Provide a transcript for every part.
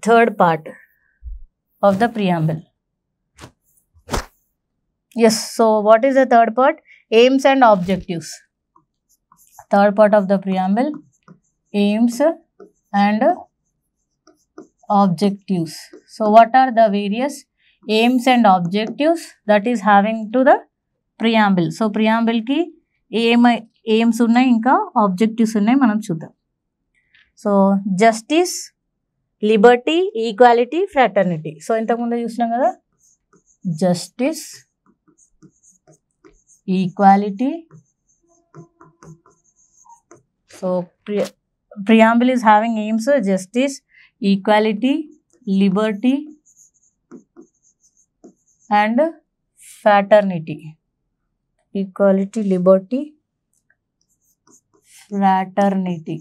third part of the preamble. Yes, so what is the third part? Aims and objectives. Third part of the preamble, aims and objectives. So what are the various aims and objectives that is having to the preamble? So preamble ki aims ఉన్నాయి ఇంకా objectives ఉన్నాయి, మనం చూద్దాం. So justice, Liberty, equality, fraternity. So ఇంతకుముందు చూసినాం కదా, justice, equality. So preamble is having aims, justice, equality, liberty and fraternity. Equality, liberty, fraternity.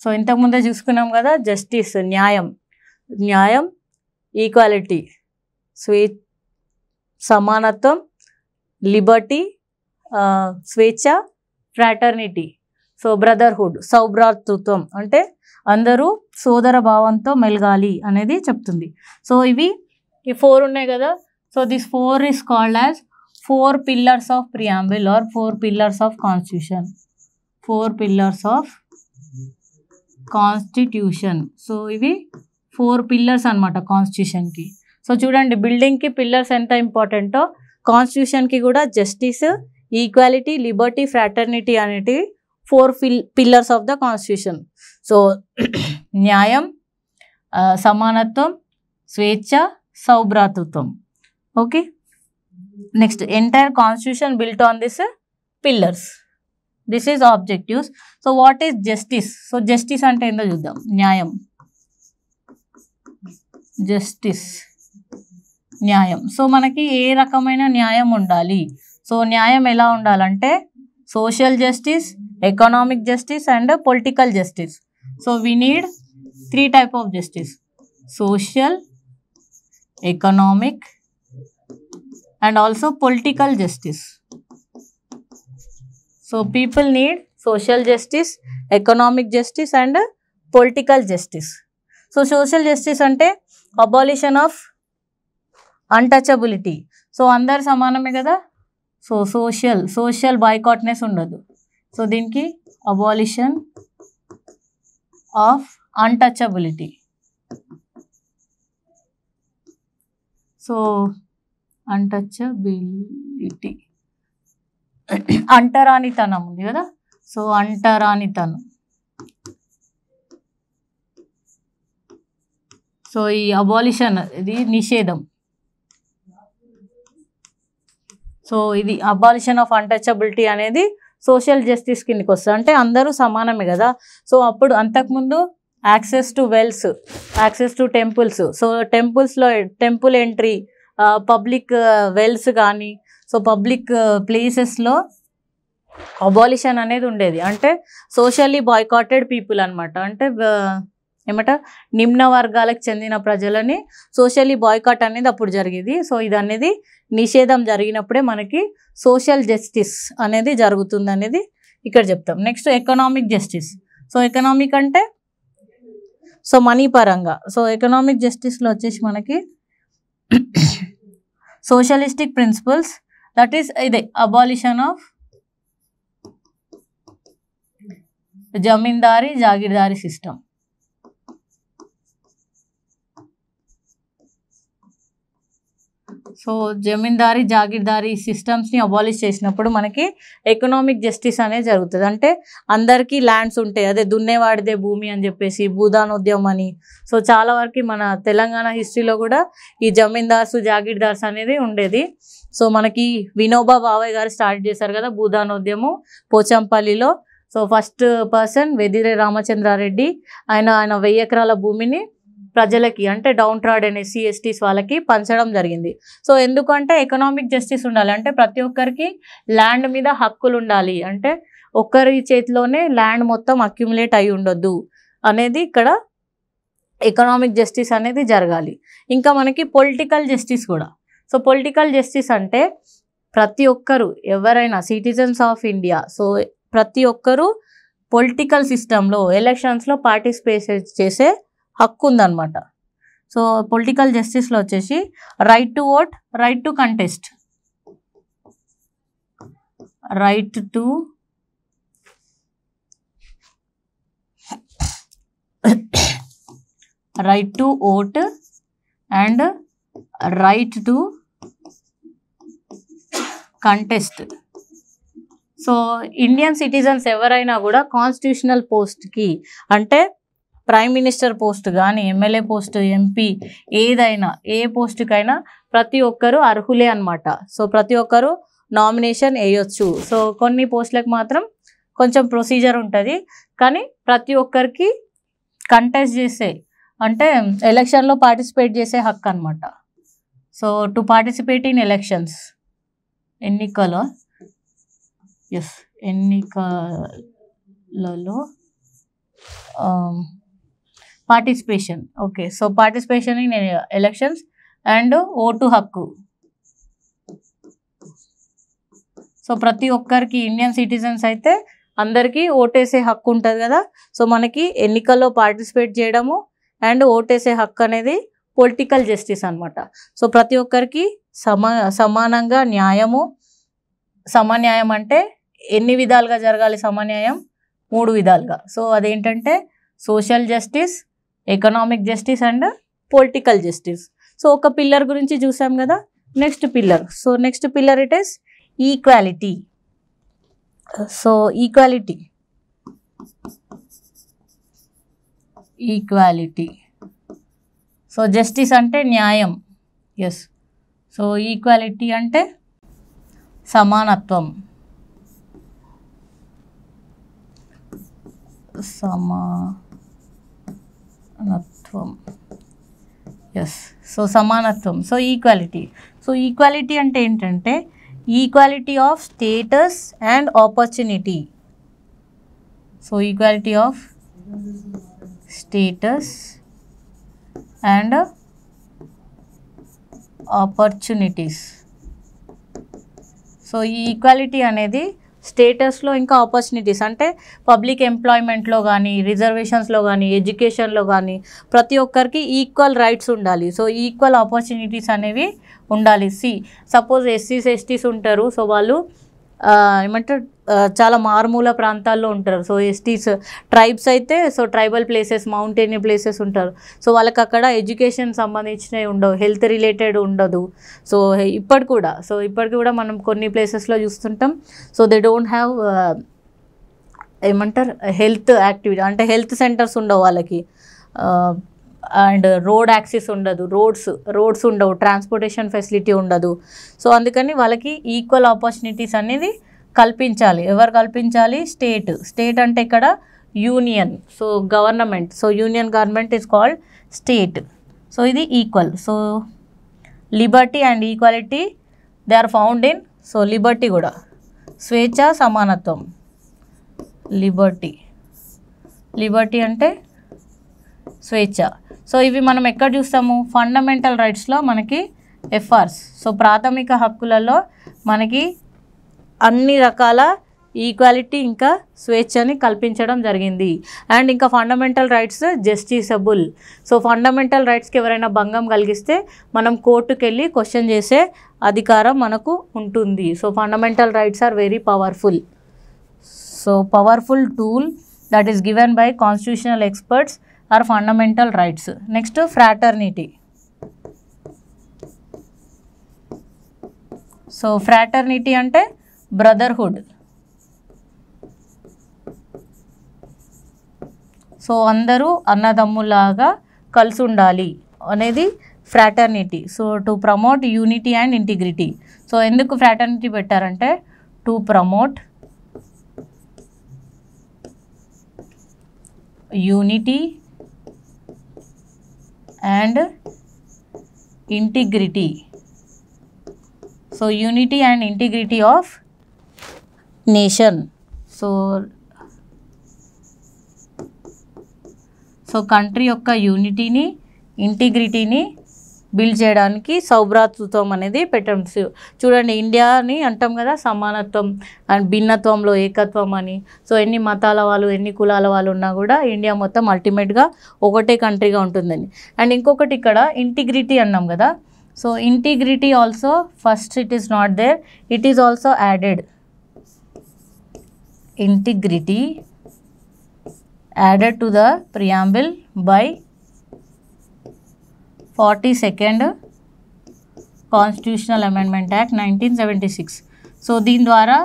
So ఇంతకుముందే చూసుకున్నాం కదా, జస్టిస్ న్యాయం, న్యాయం, ఈక్వాలిటీ సమానత్వం, లిబర్టీ స్వేచ్ఛ, ఫ్రాటర్నిటీ సో బ్రదర్హుడ్ సౌభ్రాతృత్వం అంటే అందరూ సోదర భావంతో మెలగాలి అనేది చెప్తుంది. సో ఇవి ఈ 4 ఉన్నాయి కదా. So this 4 is called as 4 pillars of preamble or 4 pillars of constitution. 4 pillars of constitution. So ఇవి 4 pillars అనమాట కాన్స్టిట్యూషన్కి. సో చూడండి, బిల్డింగ్కి పిల్లర్స్ ఎంత ఇంపార్టెంటో కాన్స్టిట్యూషన్కి కూడా జస్టిస్, ఈక్వాలిటీ, లిబర్టీ, ఫ్రాటర్నిటీ అనేటివి 4 pillars of the constitution. So న్యాయం, సమానత్వం, స్వేచ్ఛ, సౌభ్రాతృత్వం. Okay, next entire constitution built on this pillars. This is objectives. So what is justice? So justice అంటే ఏందో చూద్దాం. న్యాయం, జస్టిస్ న్యాయం. సో మనకి ఏ రకమైన న్యాయం ఉండాలి? సో న్యాయం ఎలా ఉండాలంటే social justice, economic justice and political justice. So we need 3 types of justice: social, economic and also political justice. So people need social justice, economic justice and political justice. So social justice అంటే abolition of untouchability. So అందరు సమానమే కదా. So social boycottness ఉండదు. So దీనికి abolition of untouchability. So untouchability, అంటరానితనం ఉంది కదా. So అంటరానితనం. సో ఈ అబాలిషన్ ఇది నిషేధం. సో ఇది అబాలిషన్ ఆఫ్ అన్టచబిలిటీ అనేది సోషల్ జస్టిస్ కిందకి వస్తుంది. అంటే అందరూ సమానమే కదా. సో అప్పుడు అంతకుముందు access to wells, access to temples. So టెంపుల్స్లో టెంపుల్ ఎంట్రీ, పబ్లిక్ వెల్స్ కానీ సో పబ్లిక్ ప్లేసెస్లో అబాలిషన్ అనేది ఉండేది. అంటే సోషల్లీ బాయ్కాటెడ్ పీపుల్ అనమాట. అంటే ఏమంట నిమ్న వర్గాలకు చెందిన ప్రజలని సోషల్లీ బాయ్కాట్ అనేది అప్పుడు జరిగేది. సో ఇది అనేది నిషేధం జరిగినప్పుడే మనకి సోషల్ జస్టిస్ అనేది జరుగుతుంది అనేది ఇక్కడ చెప్తాం. Next economic justice. So economic అంటే సో మనీ పరంగా. సో ఎకనామిక్ జస్టిస్లో వచ్చేసి మనకి సోషలిస్టిక్ ప్రిన్సిపల్స్, దట్ ఈస్ ఇదే abolition of zamindari jagirdari system. So zamindari jagirdari సిస్టమ్స్ని అబాలిష్ చేసినప్పుడు మనకి ఎకనామిక్ జస్టిస్ అనేది జరుగుతుంది. అంటే అందరికీ ల్యాండ్స్ ఉంటాయి, అదే దున్నేవాడిదే భూమి అని చెప్పేసి భూదానోద్యమం అని. సో చాలా వరకు మన తెలంగాణ హిస్టరీలో కూడా ఈ జమీందార్స్, జాగీర్దార్స్ అనేది ఉండేది. సో మనకి వినోబా భావే గారు స్టార్ట్ చేశారు కదా భూదానోద్యమం పోచంపల్లిలో. So first person Vedire Ramachandra Reddy. ఆయన 1000 ఎకరాల భూమిని ప్రజలకి అంటే డౌన్ ట్రాడ్ అనే SC/STs వాళ్ళకి పంచడం జరిగింది. సో ఎందుకంటే ఎకనామిక్ జస్టిస్ ఉండాలి. అంటే ప్రతి ఒక్కరికి ల్యాండ్ మీద హక్కులు ఉండాలి. అంటే ఒక్కరి చేతిలోనే ల్యాండ్ మొత్తం అక్యుములేట్ అయి ఉండొద్దు అనేది ఇక్కడ ఎకనామిక్ జస్టిస్ అనేది జరగాలి. ఇంకా మనకి పొలిటికల్ జస్టిస్ కూడా. సో పొలిటికల్ జస్టిస్ అంటే ప్రతి ఒక్కరు ఎవరైనా సిటిజన్స్ ఆఫ్ ఇండియా, సో ప్రతి ఒక్కరూ పొలిటికల్ సిస్టంలో ఎలక్షన్స్లో పార్టిసిపేట్ చేసే హక్కు ఉందన్నమాట. సో పొలిటికల్ జస్టిస్లో వచ్చేసి right to vote, right to contest, right to vote and right to contest. So Indian citizens ఎవరైనా కూడా కాన్స్టిట్యూషనల్ పోస్ట్కి అంటే ప్రైమ్ మినిస్టర్ పోస్ట్ కానీ, ఎమ్మెల్యే పోస్ట్, ఎంపీ, ఏదైనా ఏ పోస్టుకైనా ప్రతి ఒక్కరు అర్హులే అనమాట. సో ప్రతి ఒక్కరు నామినేషన్ వేయొచ్చు. సో కొన్ని పోస్టులకు మాత్రం కొంచెం ప్రొసీజర్ ఉంటుంది, కానీ ప్రతి ఒక్కరికి కంటెస్ట్ చేసే అంటే ఎలక్షన్లో పార్టిసిపేట్ చేసే హక్కు అనమాట. So to participate in elections, ఎన్నికలలో participation. Okay, so participation in elections and vote హక్కు. సో ప్రతి ఒక్కరికి ఇండియన్ సిటిజన్స్ అయితే అందరికీ ఓటేసే హక్కు ఉంటుంది కదా. సో మనకి ఎన్నికల్లో పార్టిసిపేట్ చేయడము అండ్ ఓటేసే హక్కు అనేది పొలిటికల్ జస్టిస్ అనమాట. సో ప్రతి ఒక్కరికి సమానంగా న్యాయము. సమన్యాయం అంటే ఎన్ని విధాలుగా జరగాలి సమన్యాయం? 3 విధాలుగా. సో అదేంటంటే social justice, economic justice and political justice. So ఒక పిల్లర్ గురించి చూసాం కదా. Next pillar. So next pillar it is equality. So equality so justice అంటే న్యాయం. ఎస్. సో ఈక్వాలిటీ అంటే సమానత్వం. ఎస్. సో సమానత్వం. So equality. సో ఈక్వాలిటీ అంటే ఏంటంటే equality of status and opportunity. So equality of status and opportunities. So ఈ equality అనేది స్టేటస్లో ఇంకా ఆపర్చునిటీస్ అంటే పబ్లిక్ ఎంప్లాయ్మెంట్లో కానీ, రిజర్వేషన్స్లో కానీ, ఎడ్యుకేషన్లో కానీ ప్రతి ఒక్కరికి ఈక్వల్ రైట్స్ ఉండాలి. సో ఈక్వల్ ఆపర్చునిటీస్ అనేవి ఉండాలి. సపోజ్ ఎస్సీస్ ఎస్టీస్ ఉంటారు. సో వాళ్ళు ఏమంటారు చాలా మారుమూల ప్రాంతాల్లో ఉంటారు. సో ఎస్టీస్ ట్రైబ్స్ అయితే so tribal places, mountain places ఉంటారు. సో వాళ్ళకి అక్కడ ఎడ్యుకేషన్ సంబంధించినవి ఉండవు, హెల్త్ రిలేటెడ్ ఉండదు. సో ఇప్పటికి కూడా మనం కొన్ని ప్లేసెస్లో చూస్తుంటాం. సో దే డోంట్ హ్యావ్ ఏమంటారు హెల్త్ యాక్టివిటీ అంటే హెల్త్ సెంటర్స్ ఉండవు వాళ్ళకి. అండ్ రోడ్ యాక్సెస్ ఉండదు, రోడ్స్ ఉండవు, ట్రాన్స్పోర్టేషన్ ఫెసిలిటీ ఉండదు. సో అందుకని వాళ్ళకి ఈక్వల్ ఆపర్చునిటీస్ అనేది కల్పించాలి. ఎవరు కల్పించాలి? స్టేట్ అంటే ఇక్కడ union. So government. So union government is called state. So ఇది equal. So liberty and equality they are found in. So liberty కూడా స్వేచ్ఛ, సమానత్వం. లిబర్టీ అంటే స్వేచ్ఛ. సో ఇవి మనం ఎక్కడ చూస్తాము? ఫండమెంటల్ రైట్స్లో మనకి ఎఫ్ఆర్స్. సో ప్రాథమిక హక్కులలో మనకి అన్ని రకాల ఈక్వాలిటీ ఇంకా స్వేచ్ఛని కల్పించడం జరిగింది. అండ్ ఇంకా fundamental rights justiciable. So fundamental రైట్స్కి ఎవరైనా భంగం కలిగిస్తే మనం కోర్టుకు వెళ్ళి క్వశ్చన్ చేసే అధికారం మనకు ఉంటుంది. So fundamental rights are very powerful. So powerful tool that is given by constitutional experts are fundamental rights. Next, fraternity. So fraternity ante brotherhood. So అందరూ అన్నదమ్ములాగా కలిసి ఉండాలి అనేది fraternity. So to promote unity and integrity. So ఎందుకు fraternity పెట్టారంటే to promote unity and integrity. So unity and integrity of nation. So country యొక్క యూనిటీని, ఇంటిగ్రిటీని build చేయడానికి సౌభ్రాతృత్వం అనేది పెట్టడం. చూడండి, ఇండియాని అంటాం కదా సమానత్వం అండ్ భిన్నత్వంలో ఏకత్వం అని. సో ఎన్ని మతాల వాళ్ళు ఎన్ని కులాల వాళ్ళు ఉన్నా కూడా ఇండియా మొత్తం అల్టిమేట్గా ఒకటే కంట్రీగా ఉంటుందని. అండ్ ఇంకొకటి ఇక్కడ ఇంటిగ్రిటీ అన్నాం కదా. So integrity also first it is not there, it is also added. Integrity added to the preamble by 42nd Constitutional Amendment Act 1976. So దీని ద్వారా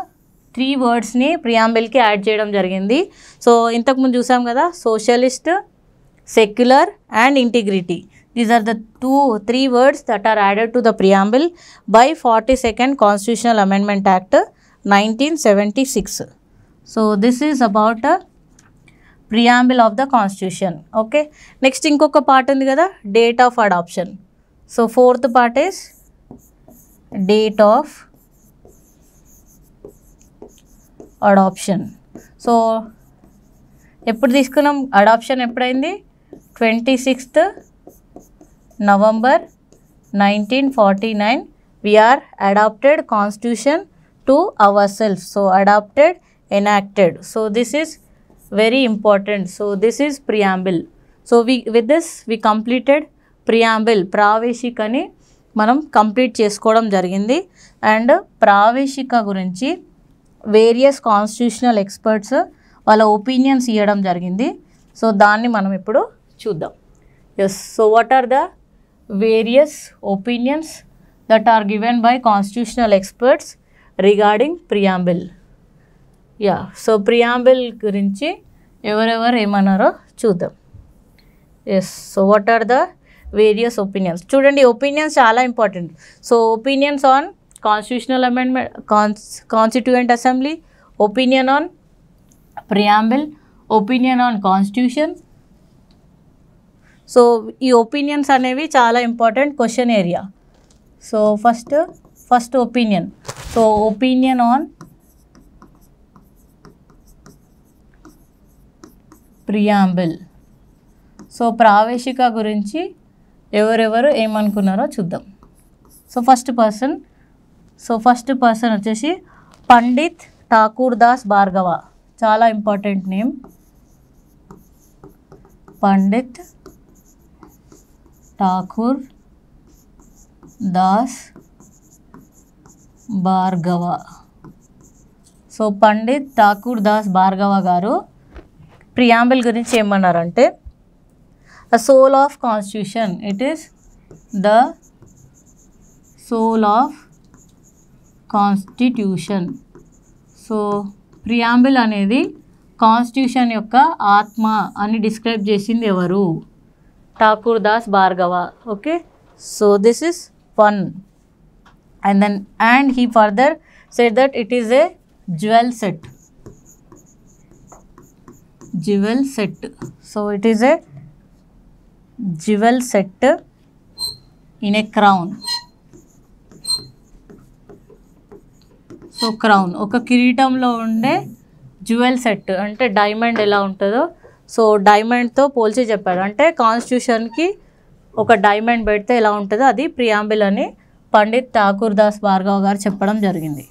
3 వర్డ్స్ని ప్రియాంబుల్కి యాడ్ చేయడం జరిగింది. సో ఇంతకుముందు చూసాం కదా, socialist, secular and integrity. These are the 3 words that are added to the preamble by 42nd Constitutional Amendment Act 1976. So this is about preamble of the constitution. Okay, next ఇంకొక part ఉంది కదా, date of adoption. So 4th part is date of adoption. So ఎప్పుడు తీసుకున్నాం adoption, ఎప్పుడైంది? 26th November 1949 we are adopted constitution to ourselves. So adopted, enacted. So this is very important. So this is preamble. So with this we completed preamble. ప్రావేశికని మనం complete చేసుకోవడం జరిగింది. And ప్రావేశిక గురించి various constitutional experts వాళ్ళ opinions ఇవ్వడం జరిగింది. So దాన్ని మనం ఇప్పుడు చూద్దాం. Yes, so what are the various opinions that are given by constitutional experts regarding preamble. Yeah, so preamble గురించి ఎవరెవరు ఏమన్నారో చూద్దాం. Yes, so what are the various opinions. చూడండి, ఒపీనియన్స్ చాలా important. So opinions on constitutional amendment, constituent assembly, opinion on preamble, opinion on constitution. So ఈ opinions అనేవి చాలా important question area. So first opinion. So opinion on preamble. So ప్రావేశిక గురించి ఎవరెవరు ఏమనుకున్నారో చూద్దాం. So first person వచ్చేసి పండిత్ ఠాకూర్ దాస్ భార్గవ. చాలా important name, Pandit Thakur Das Bhargava. So Pandit Thakur Das Bhargava గారు ప్రియాంబుల్ గురించి ఏమన్నారంటే, the soul of constitution, it is the soul of constitution. So preamble అనేది కాన్స్టిట్యూషన్ యొక్క ఆత్మ అని డిస్క్రైబ్ చేసింది ఎవరు? Thakur Das Bhargava. Okay, so this is one. and he further said that it is a jewel set. So it is a jewel set in a crown. So crown ఒక కిరీటంలో ఉండే jewel set అంటే diamond ఎలా ఉంటుందో, సో డైమండ్తో పోల్చి చెప్పాడు. అంటే కాన్స్టిట్యూషన్కి ఒక డైమండ్ పెడితే ఎలా ఉంటుందో అది ప్రియాంబుల్ అని పండిత్ ఠాకూర్ దాస్ భార్గవ గారు చెప్పడం జరిగింది.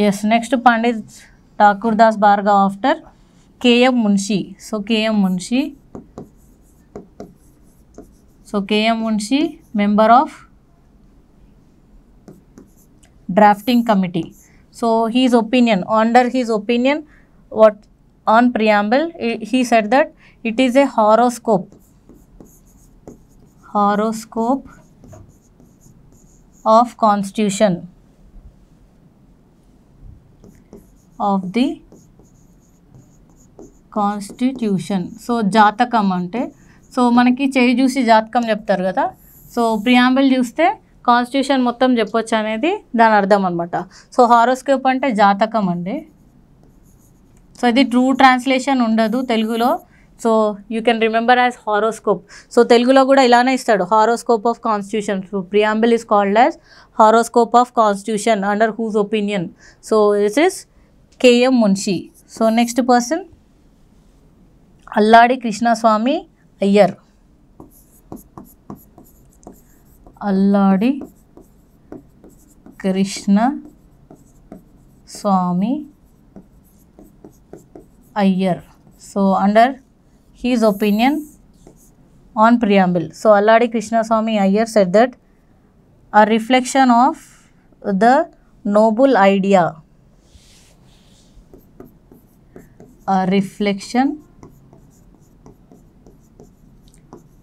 Yes, next Pandit Thakur Das Bhargava after KM Munshi. So KM Munshi member of drafting committee. So his opinion, under his opinion, what on preamble, he said that it is a horoscope of constitution of the constitution. So జాతకం అంటే, so మనకి చేయి చూసి జాతకం చెప్తారు కదా, so preamble చూస్తే constitution మొత్తం చెప్పొచ్చు అనేది దాని అర్థం అనమాట. సో హారోస్కోప్ అంటే జాతకం అండి. సో ఇది ట్రూ ట్రాన్స్లేషన్ ఉండదు తెలుగులో. So you can remember as horoscope. So తెలుగులో కూడా ఇలానే ఇస్తాడు, horoscope of constitution. So preamble is called as horoscope of constitution under whose opinion. So this is KM Munshi. So next person Alladi Krishnaswamy Iyer. Alladi Krishna Swamy Iyer. So under his opinion on preamble. So Alladi Krishnaswamy Iyer said that a reflection of the noble idea, a reflection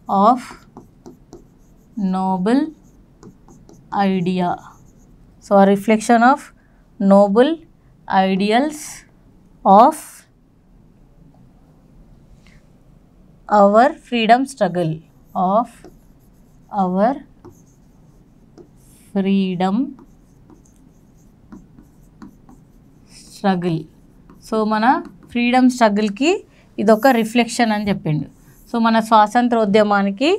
of noble idea. So a reflection of noble ideals of our freedom struggle, of our freedom struggle. So మన freedom స్ట్రగుల్కి ఇదొక reflection అని చెప్పిండు. So మన స్వాతంత్రోద్యమానికి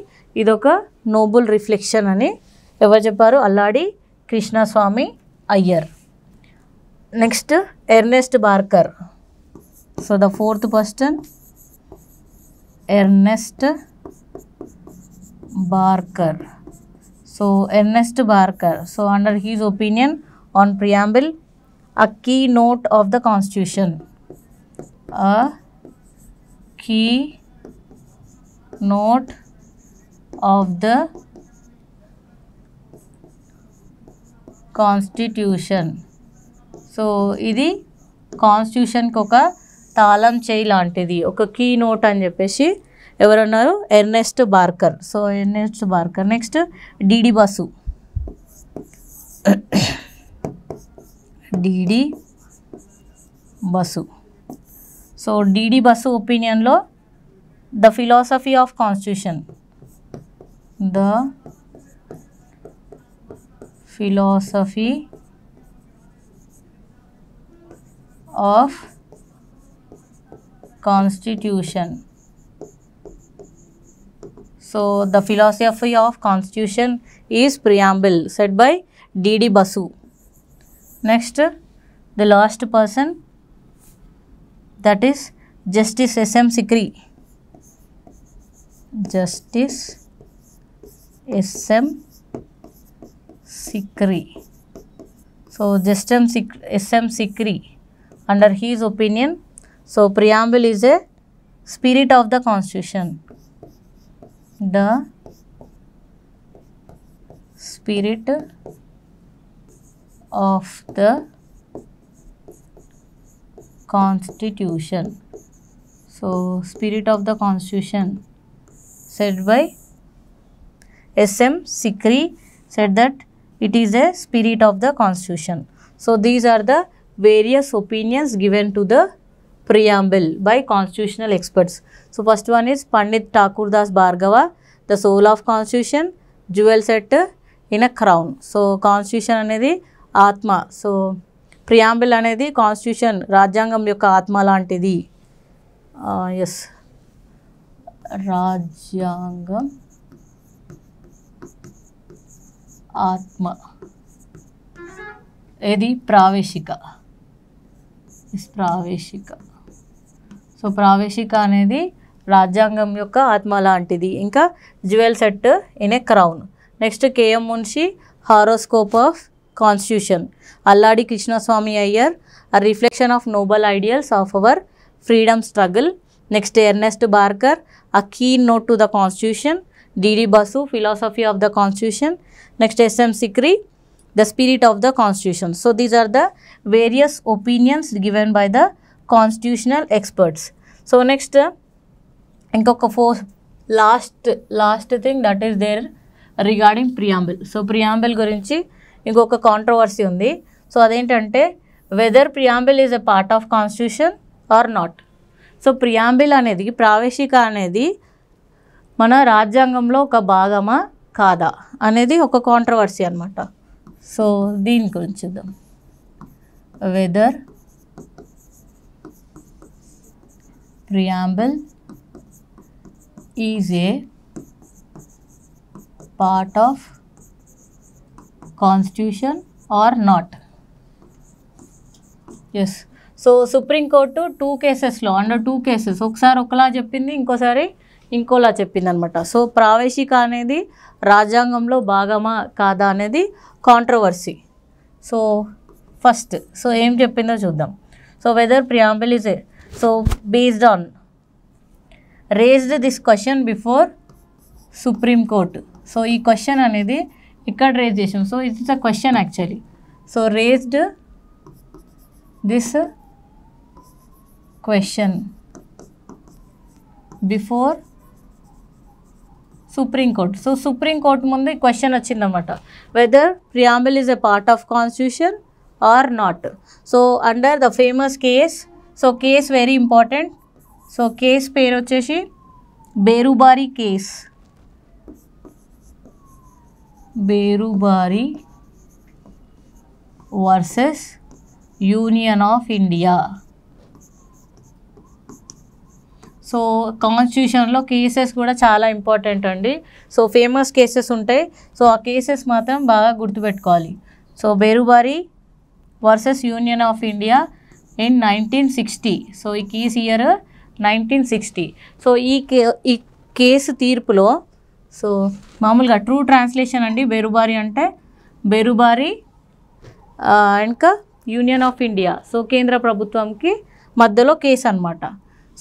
ఇదొక Nobel reflection అని ఎవరు చెప్పారు? Alladi Krishnaswamy Iyer. Next Ernest Barker. So the fourth person Ernest Barker. So Ernest Barker. So under his opinion on preamble, a keynote of the Constitution, a keynote of the Constitution. So ఇది కాన్స్టిట్యూషన్కి ఒక తాళం చేయి లాంటిది, ఒక key note అని చెప్పేసి ఎవరన్నారు? Ernest Barker. So Ernest Barker. Next D D Basu. D D Basu. So D D Basu ఒపీనియన్లో the philosophy of constitution, the philosophy of Constitution. So the philosophy of Constitution is preamble, said by D.D. Basu. Next, the last person, that is Justice S.M. Sikri. Justice S.M. Sikri. So Justice S.M. Sikri, under his opinion, so preamble is a spirit of the Constitution, the spirit of the Constitution. So spirit of the Constitution said by S.M. Sikri said that it is a spirit of the Constitution. So these are the various opinions given to the preamble by constitutional experts. So first one is Pandit Thakur Das Bhargava, the soul of constitution, jewel set in a crown. So constitution అనేది ఆత్మ. So preamble అనేది constitution రాజ్యాంగం యొక్క ఆత్మ లాంటిది. Yes, రాజ్యాంగం ఆత్మ. ఏది? ప్రావేశిక. ప్రావేశిక. సో ప్రావేశిక అనేది రాజ్యాంగం యొక్క ఆత్మ లాంటిది. ఇంకా jewel set in a crown. Next KM Munshi, horoscope of constitution. Alladi Krishnaswamy Iyer, a reflection of noble ideals of our freedom struggle. Next Ernest Barker, a keynote to the constitution. DD Basu, philosophy of the constitution. Next SM Sikri, the spirit of the constitution. So these are the various opinions given by the constitutional experts. So next inkoka last thing that is there regarding preamble. So preamble gurinchi inkoka controversy undi. So adentante whether preamble is a part of constitution or not. So preamble anedi praveshika anedi mana రాజ్యాంగంలో ఒక భాగమా కాదా అనేది ఒక controversy అన్నమాట. So దీని గురించి చూద్దాం. Whether preamble is a part of constitution or not. Yes. So supreme court 2 కేసెస్లో అండర్ 2 కేసెస్ ఒకసారి ఒకలా చెప్పింది, ఇంకోసారి ఇంకోలా చెప్పిందనమాట. సో ప్రావేశిక అనేది రాజ్యాంగంలో భాగమా కాదా అనేది కాంట్రవర్సీ. సో ఫస్ట్ సో ఏం చెప్పిందో చూద్దాం. So whether preamble is so based on raised this question before supreme court. So ఈ క్వశ్చన్ అనేది ఇక్కడ రేజ్ చేసాం. So it's a question actually. So raised this question before supreme court. So supreme court ముందు ఈ question వచ్చిందన్నమాట, whether preamble is a part of constitution or not. So under the famous case, so case very important. So case పేరు వచ్చేసి Berubari case. Berubari versus union of India. So కాన్స్టిట్యూషన్లో cases కూడా చాలా important అండి. So famous cases ఉంటాయి. So ఆ cases మాత్రం బాగా గుర్తుపెట్టుకోవాలి. So Berubari versus union of India in 1960. So ఈ కేస్ ఇయర్ 1960. సో ఈ కేసు తీర్పులో సో మామూలుగా ట్రూ ట్రాన్స్లేషన్ అండి బేరుబారి అంటే బేరుబారి ఇంకా యూనియన్ ఆఫ్ ఇండియా, సో కేంద్ర ప్రభుత్వంకి మధ్యలో కేసు అనమాట.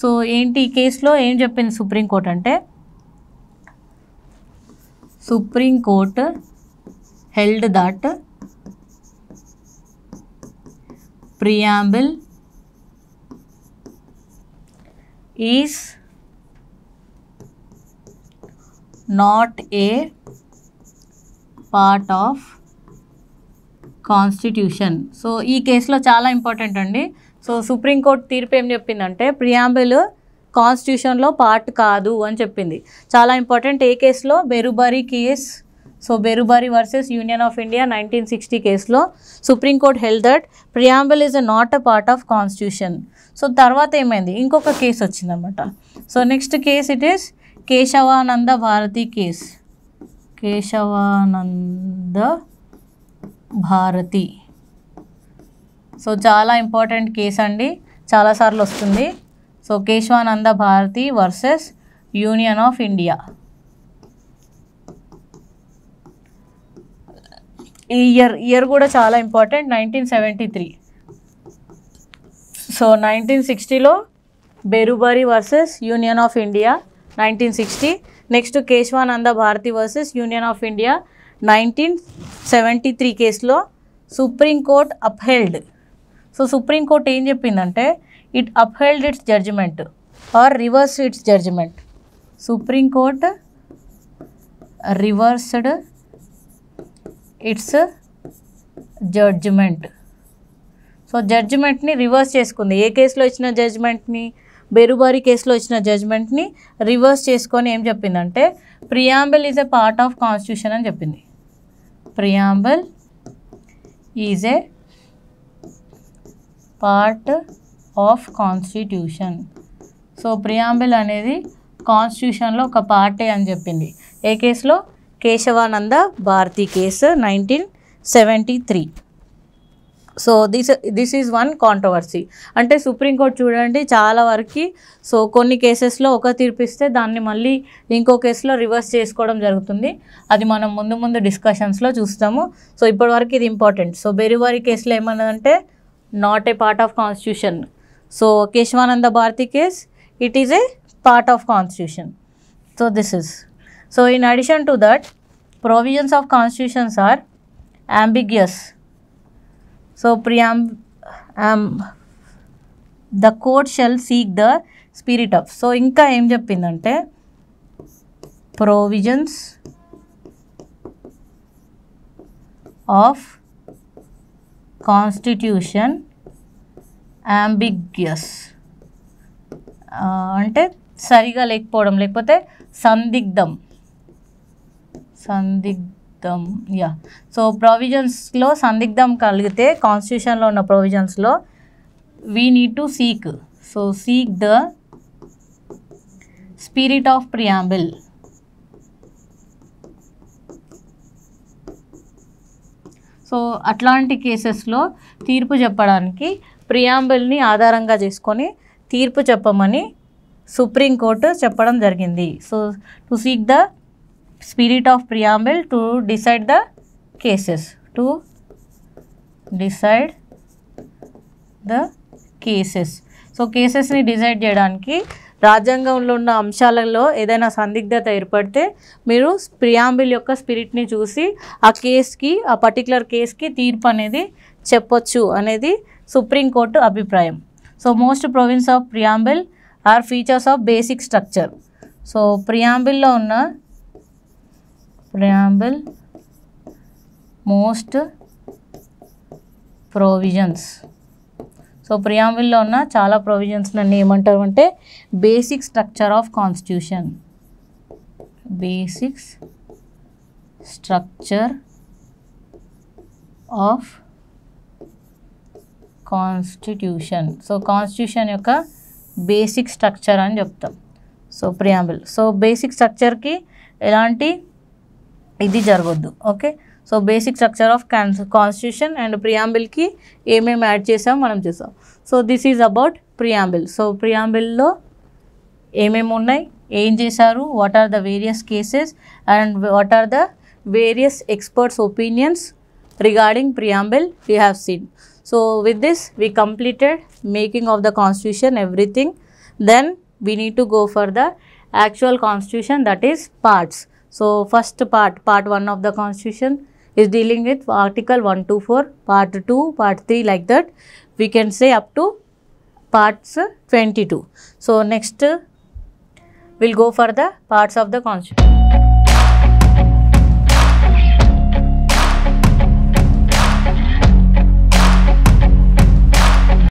సో ఏంటి ఈ కేసులో ఏం చెప్పింది సుప్రీంకోర్టు అంటే, supreme court held that preamble is not a part of constitution. So ఈ కేసులో చాలా ఇంపార్టెంట్ అండి. సో సుప్రీంకోర్టు తీర్పు ఏం చెప్పిందంటే ప్రియాంబుల్ కాన్స్టిట్యూషన్లో పార్ట్ కాదు అని చెప్పింది. చాలా ఇంపార్టెంట్. ఏ కేసులో? Berubari case. So Berubari versus union of India 1960 కేసులో supreme court held that preamble is not a part of constitution. So తర్వాత ఏమైంది, ఇంకొక కేసు వచ్చిందన్నమాట. So next case it is Kesavananda Bharati case. Kesavananda Bharati. So చాలా ఇంపార్టెంట్ కేసు అండి, చాలాసార్లు వస్తుంది. So Kesavananda Bharati versus union of India. ఈ ఇయర్ కూడా చాలా ఇంపార్టెంట్, 1973. సో 1960లో Berubari versus union of India 1960. Next Kesavananda Bharati versus union of India 1973 కేసులో సుప్రీంకోర్టు అప్హెల్డ్. సో సుప్రీంకోర్టు ఏం చెప్పిందంటే it upheld its judgement or reverse its judgement. Supreme court reversed its judgement. So జడ్జిమెంట్ని reverse చేసుకుంది. ఏ కేసులో ఇచ్చిన జడ్జిమెంట్ని, బేరుబారి కేసులో ఇచ్చిన జడ్జిమెంట్ని రివర్స్ చేసుకొని ఏం చెప్పిందంటే preamble is a part of constitution అని చెప్పింది. Preamble is a part of constitution. So preamble అనేది కాన్స్టిట్యూషన్లో ఒక పార్టే అని చెప్పింది. ఏ కేసులో? Kesavananda Bharati case 1973. So this is one controversy. అంటే సుప్రీంకోర్టు చూడండి చాలా వరకు సో కొన్ని కేసెస్లో ఒక తీర్పు ఇస్తే దాన్ని మళ్ళీ ఇంకో కేసులో రివర్స్ చేసుకోవడం జరుగుతుంది. అది మనం ముందు డిస్కషన్స్లో చూస్తాము. సో ఇప్పటివరకు ఇది ఇంపార్టెంట్. సో బేరుబారి కేసులో ఏమన్నదంటే not a part of constitution. So Kesavananda Bharati case it is a part of constitution. So this is. So in addition to that provisions of constitutions are ambiguous. So the court shall seek the spirit of. So ఇంకా ఏం చెప్పిందంటే provisions of constitution ambiguous అంటే సరిగా లేకపోవడం లేకపోతే సందిగ్ధం. Yeah. So ప్రొవిజన్స్లో సందిగ్ధం కలిగితే కాన్స్టిట్యూషన్లో ఉన్న ప్రొవిజన్స్లో we need to seek. So seek the spirit of preamble. So అట్లాంటి కేసెస్లో తీర్పు చెప్పడానికి ప్రియాంబుల్ని ఆధారంగా చేసుకొని తీర్పు చెప్పమని సుప్రీం కోర్టు చెప్పడం జరిగింది. So to seek the spirit of preamble to decide the cases, to decide the cases. So కేసెస్ని డిసైడ్ చేయడానికి రాజ్యాంగంలో ఉన్న అంశాలలో ఏదైనా సందిగ్ధత ఏర్పడితే మీరు ప్రియాంబుల్ యొక్క స్పిరిట్ని చూసి ఆ కేస్కి, ఆ పర్టికులర్ కేస్కి తీర్పు అనేది చెప్పొచ్చు అనేది సుప్రీంకోర్టు అభిప్రాయం. So most provisions of preamble are features of basic structure. So ప్రియాంబుల్లో ఉన్న మోస్ట్ ప్రొవిజన్స్. సో ప్రియాంబుల్లో ఉన్న చాలా ప్రొవిజన్స్ నన్ను ఏమంటారు అంటే basic structure of constitution, basic structure of constitution. So constitution యొక్క బేసిక్ స్ట్రక్చర్ అని చెప్తాం. So preamble. సో బేసిక్ స్ట్రక్చర్కి ఎలాంటి ఇది జరగొద్దు. Okay, so basic structure of constitution and ప్రియాంబుల్కి ఏమేమి యాడ్ చేసాం మనం చూసాం. So this is about preamble. So ప్రియాంబుల్లో ఏమేమి ఉన్నాయి, ఏం చేశారు, what are the various cases and what are the various experts opinions regarding preamble we have seen. So with this we completed making of the constitution, everything. Then we need to go for the actual constitution, that is parts. So first part 1 of the constitution is dealing with article 1 to 4, part 2, part 3, like that we can say up to parts 22. So next we'll go for the parts of the constitution.